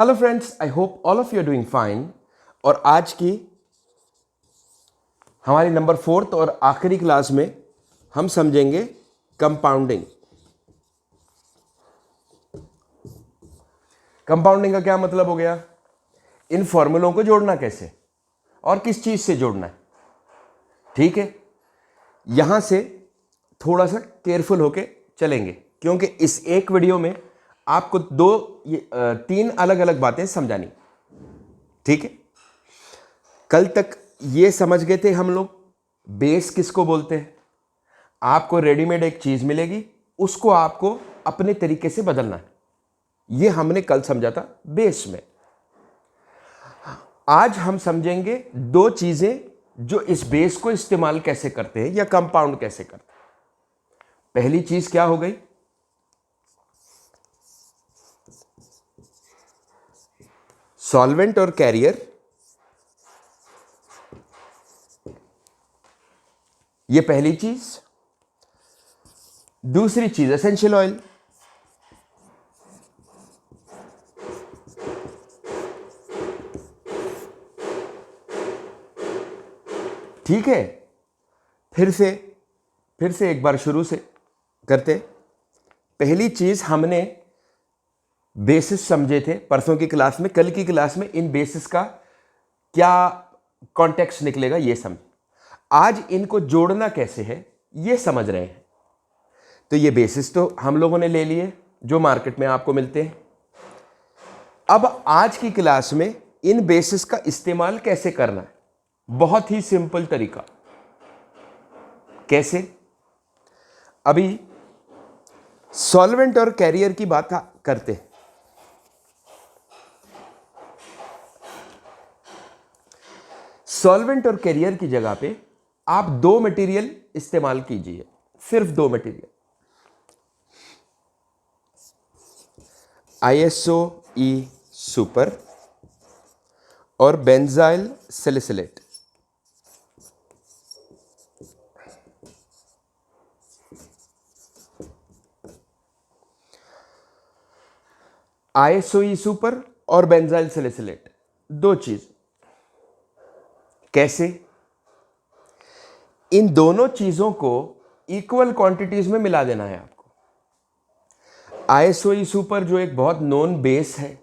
Hello friends, I hope all of you are doing fine. और आज की हमारी नंबर 4 और आखिरी क्लास में हम समझेंगे कंपाउंडिंग। कंपाउंडिंग का क्या मतलब हो गया? इन फॉर्मूलों को जोड़ना कैसे और किस चीज से जोड़ना है। ठीक है, यहां से थोड़ा सा केयरफुल होके चलेंगे क्योंकि इस एक वीडियो में आपको तीन अलग अलग बातें समझानी। ठीक है, कल तक ये समझ गए थे हम लोग बेस किसको बोलते हैं। आपको रेडीमेड एक चीज मिलेगी, उसको आपको अपने तरीके से बदलना है। ये हमने कल समझा था बेस में। आज हम समझेंगे दो चीजें जो इस बेस को इस्तेमाल कैसे करते हैं या कंपाउंड कैसे करते हैं। पहली चीज क्या हो गई? सॉल्वेंट और कैरियर। ये पहली चीज। दूसरी चीज एसेंशियल ऑयल। ठीक है, फिर से एक बार शुरू से करते। पहली चीज हमने बेसिस समझे थे परसों की क्लास में। कल की क्लास में इन बेसिस का क्या कॉन्टेक्स्ट निकलेगा ये समझ। आज इनको जोड़ना कैसे है ये समझ रहे हैं। तो ये बेसिस तो हम लोगों ने ले लिए जो मार्केट में आपको मिलते हैं। अब आज की क्लास में इन बेसिस का इस्तेमाल कैसे करना है, बहुत ही सिंपल तरीका। कैसे? अभी सॉल्वेंट और कैरियर की बात करते हैं। सॉल्वेंट और कैरियर की जगह पे आप दो मटेरियल इस्तेमाल कीजिए, सिर्फ दो मटेरियल। ISO-E सुपर और बेंजाइल सैलिसिलेट। ISO-E सुपर और बेंजाइल सैलिसिलेट, दो चीज। कैसे? इन दोनों चीजों को इक्वल क्वांटिटीज में मिला देना है आपको। ISO-E सुपर जो एक बहुत नोन बेस है,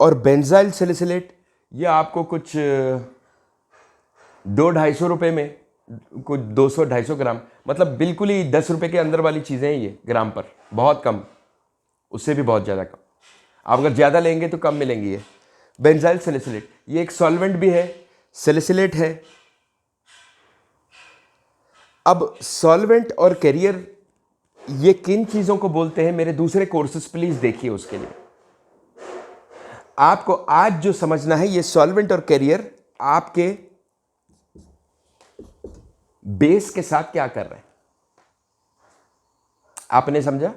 और बेंजाइल सैलिसिलेट ये आपको कुछ 200-250 रुपए में, कुछ 200-250 ग्राम, मतलब बिल्कुल ही 10 रुपए के अंदर वाली चीजें हैं ये ग्राम पर, बहुत कम, उससे भी बहुत ज्यादा कम। आप अगर ज्यादा लेंगे तो कम मिलेंगी ये बेंजाइल सैलिसिलेट। ये एक सॉल्वेंट भी है, सैलिसिलेट है। अब सॉल्वेंट और कैरियर ये किन चीजों को बोलते हैं, मेरे दूसरे कोर्सेस प्लीज देखिए। उसके लिए आपको आज जो समझना है, ये सॉल्वेंट और कैरियर आपके बेस के साथ क्या कर रहे हैं। आपने समझा?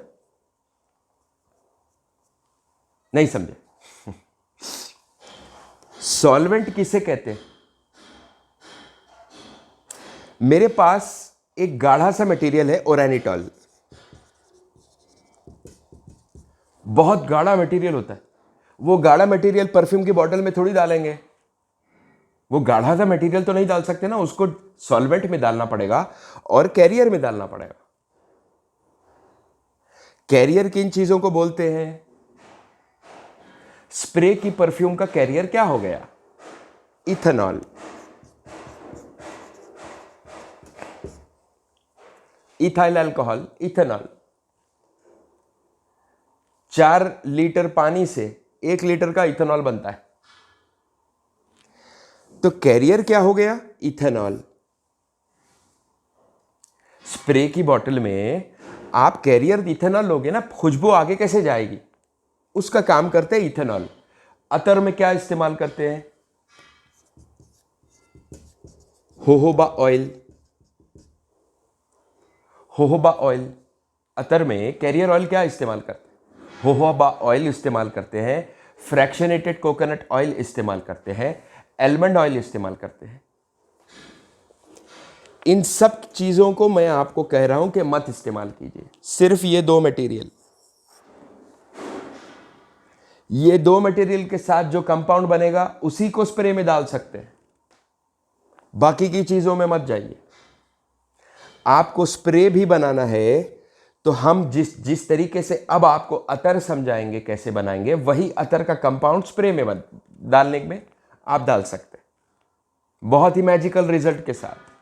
नहीं समझे? सॉल्वेंट किसे कहते हैं? मेरे पास एक गाढ़ा सा मटेरियल है, ओरानिटॉल। बहुत गाढ़ा मटेरियल होता है। वो गाढ़ा मटेरियल परफ्यूम की बोतल में थोड़ी डालेंगे। वो गाढ़ा सा मटेरियल तो नहीं डाल सकते ना, उसको सॉल्वेंट में डालना पड़ेगा और कैरियर में डालना पड़ेगा। कैरियर किन चीजों को बोलते हैं? स्प्रे की परफ्यूम का कैरियर क्या हो गया? Ethanol. Ethyl alcohol, ethanol. 4 litre पानी से 1 लीटर का इथेनॉल बनता है। तो कैरियर क्या हो गया? इथेनॉल। स्प्रे की बोतल में आप कैरियर इथेनॉल लोगे ना, खुशबू आगे कैसे जाएगी? उसका काम करते हैं इथेनॉल। अतर में क्या इस्तेमाल करते हैं? होहोबा ऑयल। होहोबा ऑयल। अतर में कैरियर ऑयल क्या इस्तेमाल करते हैं? होहोबा ऑयल इस्तेमाल करते हैं। फ्रैक्शनेटेड कोकोनट ऑयल इस्तेमाल करते हैं। एलमंड ऑयल इस्तेमाल करते हैं। इन सब चीजों को मैं आपको कह रहा हूं कि मत इस्तेमाल कीजिए, सिर्फ ये दो मटेरियल। ये दो मटेरियल के साथ जो कंपाउंड बनेगा उसी को स्प्रे में डाल सकते हैं, बाकी की चीजों में मत जाइए। आपको स्प्रे भी बनाना है तो हम जिस जिस तरीके से अब आपको अतर समझाएंगे कैसे बनाएंगे, वही अतर का कंपाउंड स्प्रे में डालने में आप डाल सकते हैं, बहुत ही मैजिकल रिजल्ट के साथ।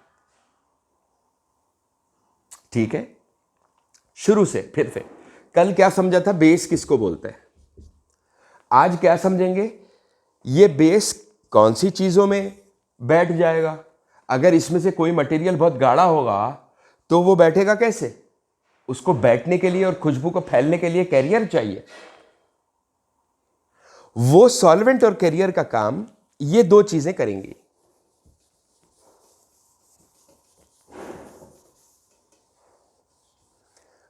ठीक है, शुरू से फिर से। कल क्या समझा था, बेस किसको बोलते हैं। आज क्या समझेंगे, ये बेस कौन सी चीजों में बैठ जाएगा। अगर इसमें से कोई मटेरियल बहुत गाढ़ा होगा तो वो बैठेगा कैसे, उसको बैठने के लिए और खुशबू को फैलने के लिए कैरियर चाहिए। वो सॉल्वेंट और कैरियर का काम ये दो चीजें करेंगी।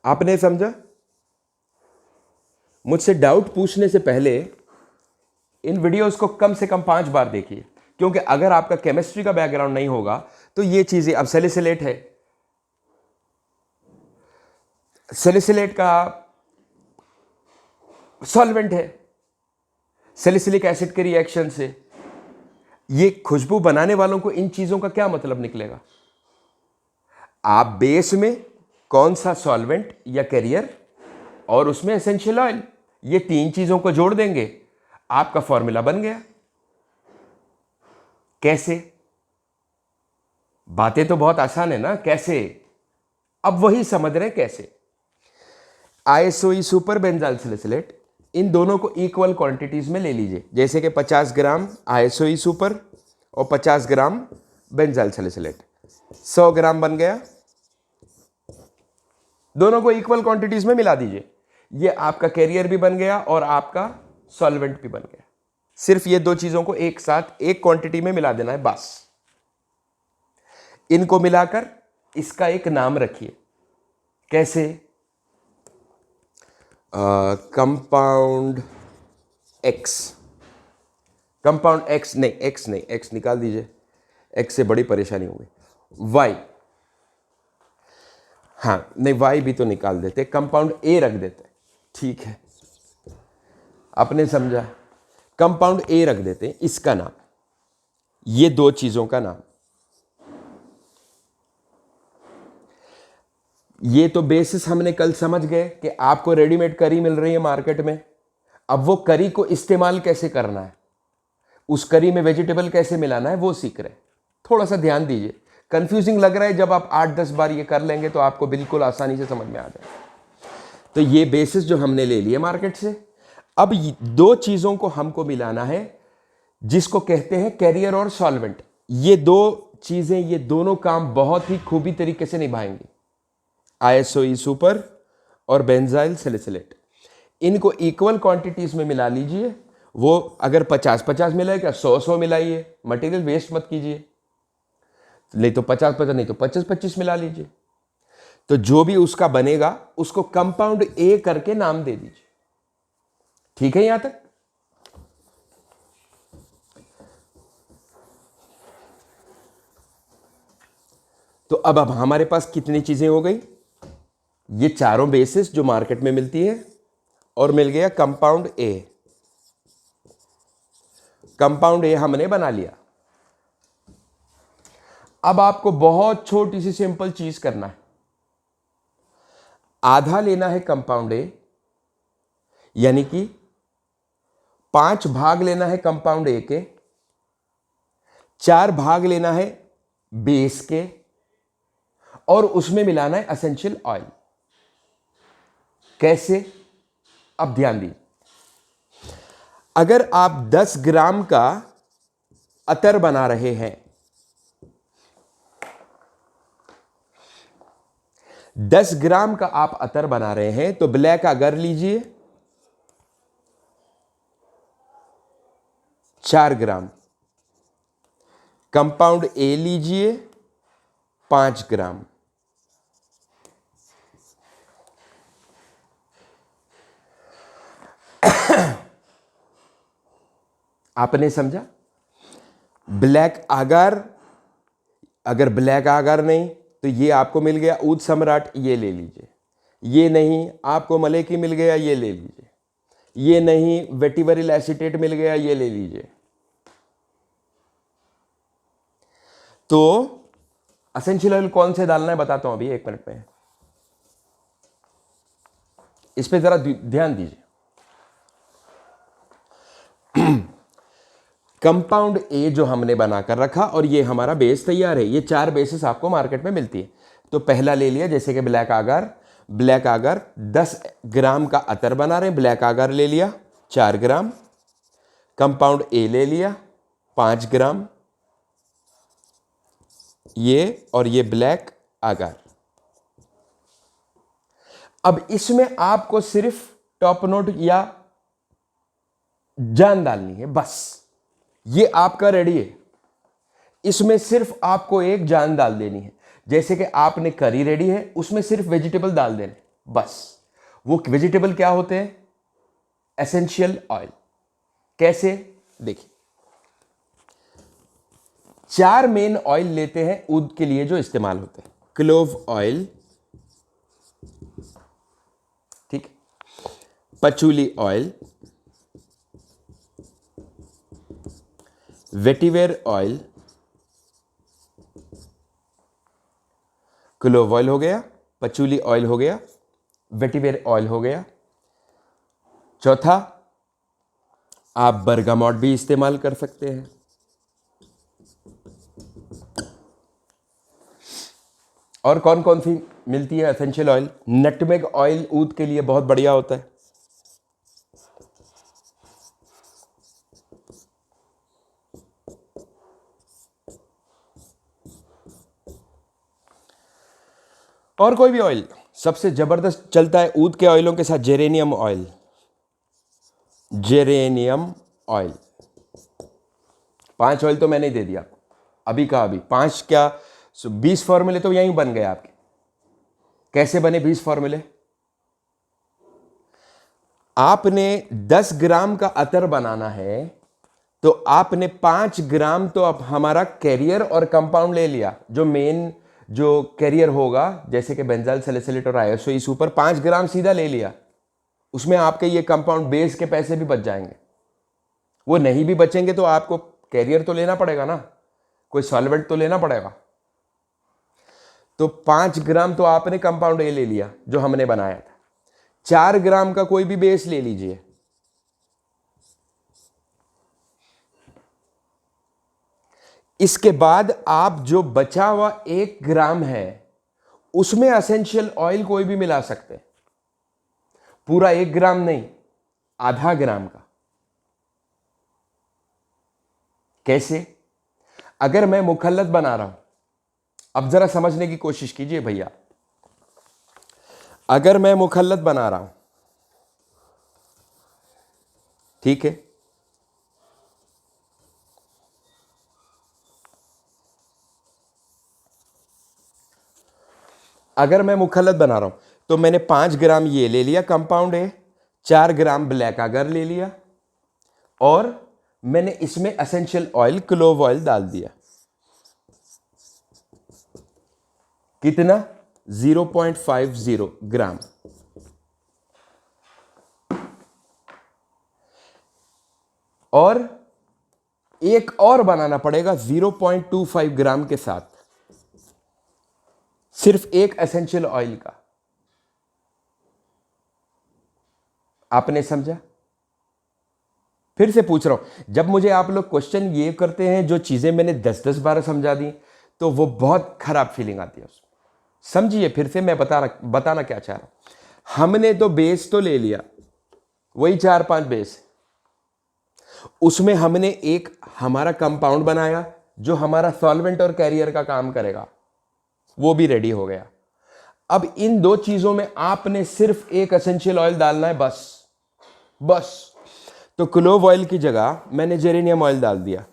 आपने समझा। मुझसे डाउट पूछने से पहले इन वीडियोस को कम से कम 5 बार देखिए, क्योंकि अगर आपका केमिस्ट्री का बैकग्राउंड नहीं होगा तो ये चीजें, अब सैलिसिलेट है, सैलिसिलेट का सॉल्वेंट है, सैलिसिलिक एसिड के रिएक्शन से ये खुशबू बनाने वालों को इन चीजों का क्या मतलब निकलेगा। आप बेस में कौन सा सॉल्वेंट या कैरियर और उसमें एसेंशियल ऑयल, ये 3 चीजों को जोड़ देंगे, आपका फॉर्मूला बन गया। कैसे, बातें तो बहुत आसान है ना, कैसे, अब वही समझ रहे हैं कैसे। आईएसओई सुपर बेंजाइल सैलिसिलेट, इन दोनों को इक्वल क्वांटिटीज में ले लीजिए, जैसे कि 50 ग्राम आईएसओई सुपर और 50 ग्राम बेंजाइल सैलिसिलेट, 100 ग्राम बन गया। दोनों को इक्वल क्वांटिटीज में मिला दीजिए, ये आपका कैरियर भी बन गया और आपका सॉल्वेंट भी बन गया। सिर्फ ये दो चीजों को एक साथ एक क्वांटिटी में मिला देना है बस। इनको मिलाकर इसका एक नाम रखिए, कैसे, कंपाउंड एक्स, कंपाउंड एक्स नहीं, एक्स नहीं, एक्स निकाल दीजिए, एक्स से बड़ी परेशानी होगी। वाई, हाँ नहीं, वाई भी तो निकाल देते, कंपाउंड ए रख देते, ठीक है, आपने समझा। कंपाउंड ए रख देते, इसका नाम, ये दो चीजों का नाम। ये तो बेसिस हमने कल समझ गए कि आपको रेडीमेड करी मिल रही है मार्केट में। अब वो करी को इस्तेमाल कैसे करना है, उस करी में वेजिटेबल कैसे मिलाना है, वो सीख रहे। थोड़ा सा ध्यान दीजिए, कंफ्यूजिंग लग रहा है, जब आप 8-10 बार ये कर लेंगे तो आपको बिल्कुल आसानी से समझ में आ जाएगा। तो ये बेसिस जो हमने ले लिए मार्केट से, अब दो चीजों को हमको मिलाना है जिसको कहते हैं कैरियर और सॉल्वेंट। ये दो चीजें, ये दोनों काम बहुत ही खूबी तरीके से निभाएंगी, आईएसओई सुपर और बेंजाइल सैलिसिलेट। इनको इक्वल क्वांटिटीज में मिला लीजिए। वो अगर 50-50 मिला है क्या, 100-100 मिलाइए, मटेरियल वेस्ट मत कीजिए। नहीं तो 50-50, नहीं तो 25-25 मिला लीजिए। तो जो भी उसका बनेगा उसको कंपाउंड ए करके नाम दे दीजिए। ठीक है यहां तक। तो अब हमारे पास कितनी चीजें हो गई, ये चारों बेसिस जो मार्केट में मिलती है, और मिल गया कंपाउंड ए। कंपाउंड ए हमने बना लिया। अब आपको बहुत छोटी सी सिंपल चीज करना है, आधा लेना है कंपाउंड ए, यानी कि 5 भाग लेना है कंपाउंड ए के, 4 भाग लेना है बेस के, और उसमें मिलाना है एसेंशियल ऑयल। कैसे, अब ध्यान दीजिए। अगर आप 10 ग्राम का अतर बना रहे हैं, 10 ग्राम का आप अतर बना रहे हैं, तो ब्लैक अगर लीजिए 4 ग्राम, कंपाउंड ए लीजिए 5 ग्राम। आपने समझा। ब्लैक आगार, अगर ब्लैक आगार नहीं तो ये आपको मिल गया ऊद सम्राट, ये ले लीजिए। ये नहीं, आपको मलेकी मिल गया, ये ले लीजिए। ये नहीं वेटिवरिल एसीटेट मिल गया, ये ले लीजिए। तो एसेंशियल ऑयल कौन से डालना है बताता हूं अभी 1 मिनट में, इस पे जरा ध्यान दीजिए। कंपाउंड ए जो हमने बनाकर रखा और ये हमारा बेस तैयार है। ये 4 बेसिस आपको मार्केट में मिलती है। तो पहला ले लिया जैसे कि ब्लैक आगर। ब्लैक आगर 10 ग्राम का अतर बना रहे, ब्लैक आगर ले लिया 4 ग्राम। कंपाउंड ए ले लिया 5 ग्राम, ये और ये ब्लैक आगर। अब इसमें आपको सिर्फ टॉप नोट या जान डालनी है बस, ये आपका रेडी है। इसमें सिर्फ आपको एक जान डाल देनी है। जैसे कि आपने करी रेडी है, उसमें सिर्फ वेजिटेबल डाल देने बस। वो वेजिटेबल क्या होते हैं? Essential oil. कैसे? देखिए, 4 मेन ऑयल लेते हैं ऊद के लिए जो इस्तेमाल होते हैं। क्लोव ऑयल, ठीक, patchouli oil, vetiver oil, clove oil हो गया, पचूली ऑयल हो गया, वेटिवेर ऑयल हो गया। चौथा, आप बर्गामोट भी इस्तेमाल कर सकते हैं। और कौन कौन सी मिलती है एसेंशियल ऑयल? नटमेग ऑयल ऊद के लिए बहुत बढ़िया होता है। और कोई भी ऑयल सबसे जबरदस्त चलता है ऊद के ऑयलों के साथ geranium oil. Geranium oil 5 oil तो मैंने दे दिया अभी का अभी। 5 क्या 20 फॉर्मूले तो यहीं बन गए आपके। कैसे बने 20 फॉर्मूले? आपने 10 ग्राम का अतर बनाना है तो आपने 5 ग्राम तो अब हमारा कैरियर और कंपाउंड ले लिया, जो मेन जो कैरियर होगा जैसे कि बेंजाइल सैलिसिलेट और आईएसओ, इस ऊपर 5 ग्राम सीधा ले लिया। उसमें आपके ये कंपाउंड बेस के पैसे भी बच जाएंगे। वो नहीं भी बचेंगे तो आपको कैरियर तो लेना पड़ेगा ना, कोई सॉल्वेंट तो लेना पड़ेगा। तो 5 ग्राम तो आपने कंपाउंड ए ले लिया जो हमने बनाया था। 4 ग्राम का कोई भी बेस ले लीजिए। इसके बाद आप जो बचा हुआ 1 ग्राम है उसमें एसेंशियल ऑयल कोई भी मिला सकते हैं। पूरा 1 ग्राम नहीं, आधा ग्राम का। कैसे? अगर मैं मुखल्लत बना रहा हूं, अब जरा समझने की कोशिश कीजिए भैया। अगर मैं मुखल्लत बना रहा हूं, ठीक है, अगर मैं मुखल्लत बना रहा हूं तो मैंने 5 ग्राम ये ले लिया कंपाउंड है, 4 ग्राम ब्लैक आगर ले लिया और मैंने इसमें एसेंशियल ऑयल क्लोव ऑयल डाल दिया। कितना? 0.50 ग्राम। और एक और बनाना पड़ेगा 0.25 ग्राम के साथ, सिर्फ एक एसेंशियल ऑयल का। आपने समझा? फिर से पूछ रहा हूं, जब मुझे आप लोग क्वेश्चन ये करते हैं जो चीजें मैंने 10-10 बार समझा दी तो वो बहुत खराब फीलिंग आती है उसमें। समझिए फिर से मैं बताना क्या चाह रहा हूं। हमने तो बेस तो ले लिया, वही 4-5 बेस। उसमें हमने एक हमारा कंपाउंड बनाया जो हमारा सॉल्वेंट और कैरियर का काम करेगा, वो भी रेडी हो गया। अब इन 2 चीजों में आपने सिर्फ एक एसेंशियल ऑयल डालना है बस। तो क्लोव ऑयल की जगह मैंने जेरेनियम ऑयल डाल दिया।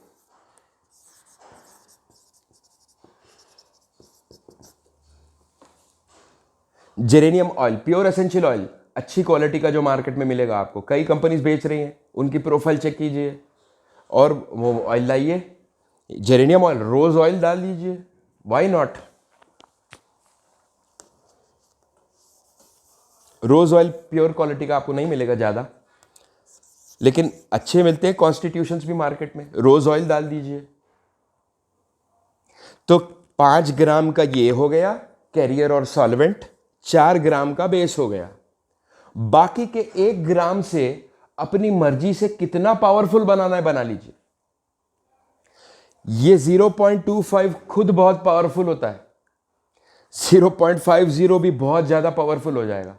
Geranium oil pure essential oil, अच्छी क्वालिटी का जो मार्केट में मिलेगा आपको। कई कंपनीज बेच रही हैं, उनकी प्रोफाइल चेक कीजिए और वो ऑयल लाइए। जेरेनियम ऑयल, रोज ऑयल डाल लीजिए, why not. Rose oil pure quality का आपको नहीं मिलेगा ज़्यादा, लेकिन अच्छे मिलते हैं कॉन्स्टिट्यूशंस भी मार्केट में। रोज ऑयल डाल दीजिए, तो 5 ग्राम का ये हो गया कैरियर और सॉल्वेंट, 4 ग्राम का बेस हो गया। बाकी के 1 ग्राम से अपनी मर्जी से कितना पावरफुल बनाना है बना लीजिए। ये 0.25 खुद बहुत पावरफुल होता है, 0.50 भी बहुत ज्यादा पावरफुल हो जाएगा।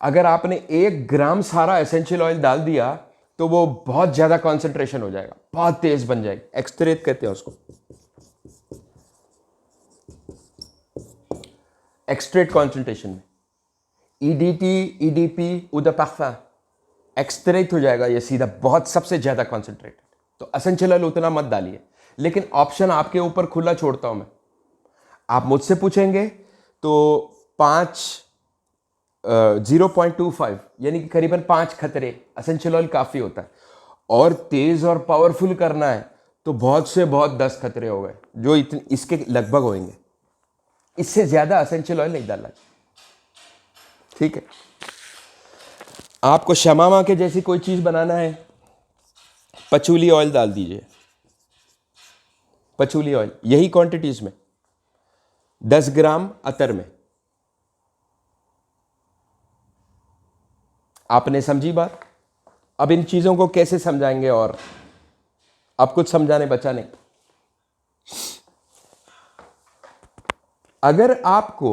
अगर आपने 1 ग्राम सारा एसेंशियल ऑयल डाल दिया तो वो बहुत ज्यादा कॉन्सेंट्रेशन हो जाएगा, बहुत तेज बन जाएगी, एक्सट्रेट कहते हैं उसको, एक्सट्रेट कॉन्सेंट्रेशन में ईडीटी ईडीपी उदपाफा एक्सट्रेट हो जाएगा ये सीधा, बहुत सबसे ज्यादा कॉन्सेंट्रेटेड। तो एसेंशियल ऑयल उतना मत डालिए, लेकिन ऑप्शन आपके ऊपर खुला छोड़ता हूं मैं। आप मुझसे पूछेंगे तो 0.25 यानी कि करीबन 5 खतरे एसेंशियल ऑयल काफी होता है। और तेज और पावरफुल करना है तो बहुत से बहुत 10 खतरे हो गए, जो इतने इसके लगभग होंगे। इससे ज्यादा एसेंशियल ऑयल नहीं डालना, ठीक है। आपको शमामा के जैसी कोई चीज बनाना है, पचूली ऑयल डाल दीजिए, पचूली ऑयल यही क्वांटिटीज में, 10 ग्राम अतर में। आपने समझी बात? अब इन चीजों को कैसे समझाएंगे, और अब कुछ समझाने बचा नहीं। अगर आपको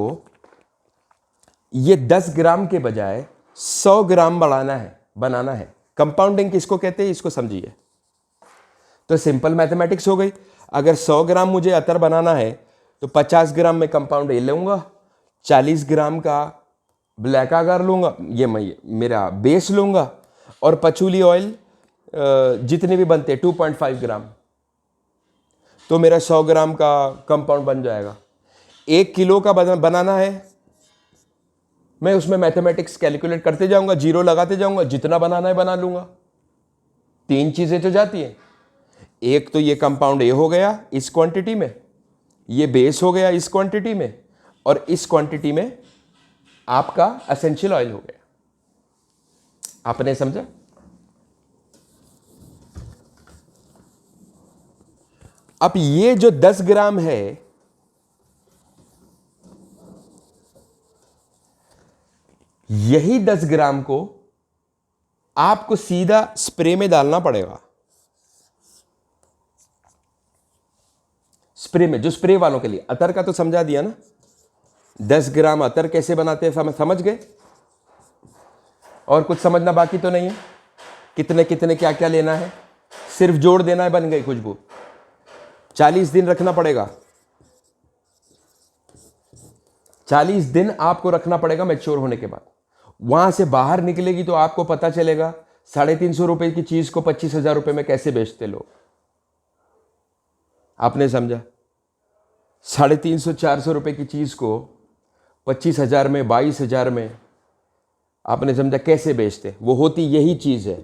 ये 10 ग्राम के बजाय 100 ग्राम बनाना है, कंपाउंडिंग किसको कहते हैं इसको समझिए। तो सिंपल मैथमेटिक्स हो गई। अगर 100 ग्राम मुझे अतर बनाना है तो 50 ग्राम में कंपाउंड ए लूंगा, 40 ग्राम का ब्लैक आगार लूंगा, ये मैं मेरा बेस लूंगा, और पचूली ऑयल जितने भी बनते हैं 2.5 ग्राम, तो मेरा 100 ग्राम का कंपाउंड बन जाएगा। 1 किलो का बनाना है, मैं उसमें मैथमेटिक्स कैलकुलेट करते जाऊंगा, जीरो लगाते जाऊंगा, जितना बनाना है बना लूंगा। 3 चीजें तो जाती हैं, एक तो ये कंपाउंड ए हो गया इस क्वांटिटी में, ये बेस हो गया इस क्वांटिटी में, और इस क्वांटिटी में आपका एसेंशियल ऑयल हो गया। आपने समझा? अब ये जो 10 ग्राम है, यही 10 ग्राम को आपको सीधा स्प्रे में डालना पड़ेगा। स्प्रे में, जो स्प्रे वालों के लिए, अतर का तो समझा दिया ना। 10 ग्राम अतर कैसे बनाते हैं समझ गए? और कुछ समझना बाकी तो नहीं है? कितने कितने क्या क्या लेना है, सिर्फ जोड़ देना है, बन गई खुशबू। 40 दिन रखना पड़ेगा, 40 दिन आपको रखना पड़ेगा मैच्योर होने के बाद। वहां से बाहर निकलेगी तो आपको पता चलेगा 350 रुपए की चीज को 25,000 रुपए में कैसे बेचते लोग। आपने समझा? 350 400 रुपए की चीज को 25,000 में, 22,000 में, आपने समझा कैसे बेचते? वो होती यही चीज है,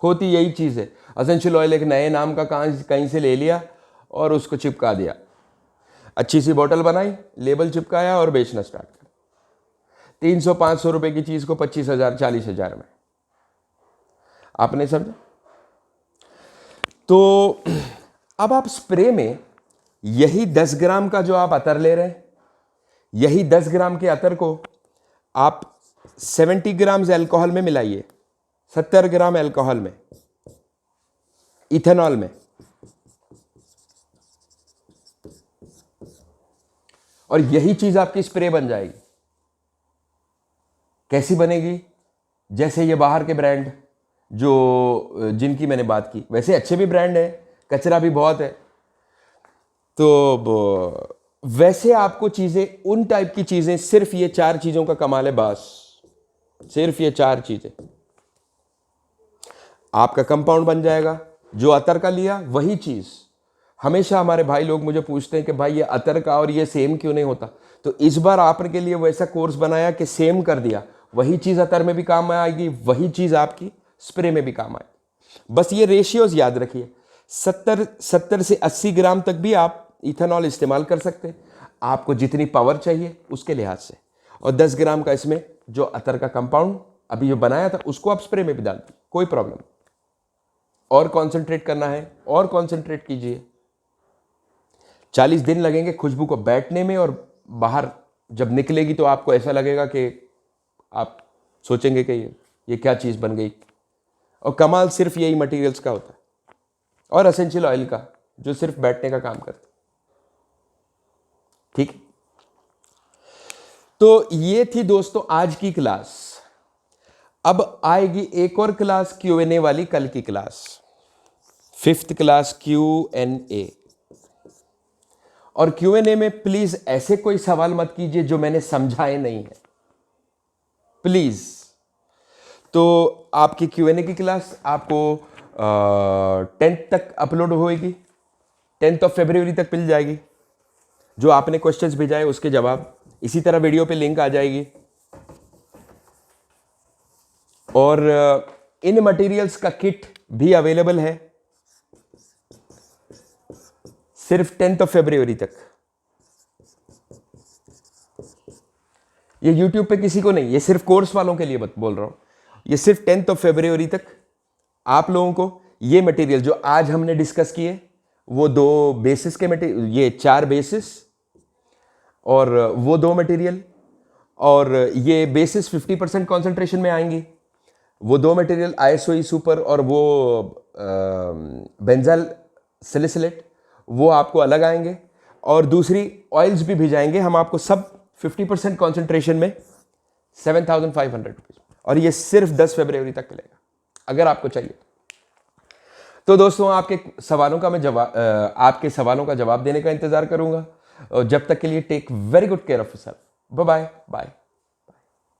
होती यही चीज है। एसेंशियल ऑयल एक नए नाम का कहीं से ले लिया और उसको चिपका दिया, अच्छी सी बोतल बनाई, लेबल चिपकाया और बेचना स्टार्ट कर। 300-500 रुपए की चीज को 25,000 40,000 में। आपने समझा? तो अब आप स्प्रे में यही 10 ग्राम का जो आप अतर ले रहे हैं, यही 10 ग्राम के अतर को आप 70 ग्राम अल्कोहल में मिलाइए, 70 ग्राम अल्कोहल में, इथेनॉल में, और यही चीज आपकी स्प्रे बन जाएगी। कैसी बनेगी? जैसे ये बाहर के ब्रांड जो जिनकी मैंने बात की, वैसे अच्छे भी ब्रांड है, कचरा भी बहुत है, तो वैसे आपको चीजें, उन टाइप की चीजें, सिर्फ ये 4 चीजों का कमाल है, बस सिर्फ ये 4 चीजें, आपका कंपाउंड बन जाएगा। जो अतर का लिया वही चीज। हमेशा हमारे भाई लोग मुझे पूछते हैं कि भाई ये अतर का और ये सेम क्यों नहीं होता, तो इस बार आपके लिए वैसा कोर्स बनाया कि सेम कर दिया। वही चीज अतर में भी काम आएगी, वही चीज आपकी स्प्रे में भी काम आएगी। बस ये रेशियोज याद रखिए, 70 से 80 ग्राम तक भी आप इथेनॉल इस्तेमाल कर सकते हैं, आपको जितनी पावर चाहिए उसके लिहाज से, और 10 ग्राम का इसमें जो अतर का कंपाउंड अभी जो बनाया था उसको आप स्प्रे में भी डाल दीजिए, कोई प्रॉब्लम नहीं। और कॉन्सेंट्रेट करना है और कॉन्सेंट्रेट कीजिए। 40 दिन लगेंगे खुशबू को बैठने में, और बाहर जब निकलेगी तो आपको ऐसा लगेगा कि आप सोचेंगे कि ये क्या चीज़ बन गई। और कमाल सिर्फ यही मटेरियल्स का होता है, और एसेंशियल ऑयल का, जो सिर्फ बैठने का काम करते। ठीक, तो ये थी दोस्तों आज की क्लास। अब आएगी एक और क्लास Q&A वाली, कल की क्लास 5th क्लास Q&A। और Q&A में प्लीज ऐसे कोई सवाल मत कीजिए जो मैंने समझाए नहीं है, प्लीज। तो आपकी Q&A की क्लास आपको 10th तक अपलोड होएगी, 10th ऑफ फरवरी तक मिल जाएगी। जो आपने क्वेश्चंस भेजाए उसके जवाब इसी तरह वीडियो पे लिंक आ जाएगी। और इन मटेरियल्स का किट भी अवेलेबल है सिर्फ 10th ऑफ फरवरी तक। ये YouTube पे किसी को नहीं, ये सिर्फ कोर्स वालों के लिए बोल रहा हूं। ये सिर्फ 10th ऑफ फरवरी तक आप लोगों को ये मटेरियल जो आज हमने डिस्कस किए, वो 2 बेसिस के मटेरियल, ये 4 बेसिस और वो 2 मटेरियल, और ये बेसिस 50% कॉन्सेंट्रेशन में आएंगी। वो 2 मटेरियल ISOE सुपर और वो बेंजाइल सैलिसिलेट, वो आपको अलग आएंगे। और दूसरी ऑयल्स भी भिजाएंगे हम आपको, सब 50% कॉन्सेंट्रेशन में 7,500 रुपीज। और ये सिर्फ 10 फरवरी तक मिलेगा अगर आपको चाहिए। तो दोस्तों आपके सवालों का जवाब देने का इंतजार करूंगा। और जब तक के लिए take very good care of yourself. Bye bye.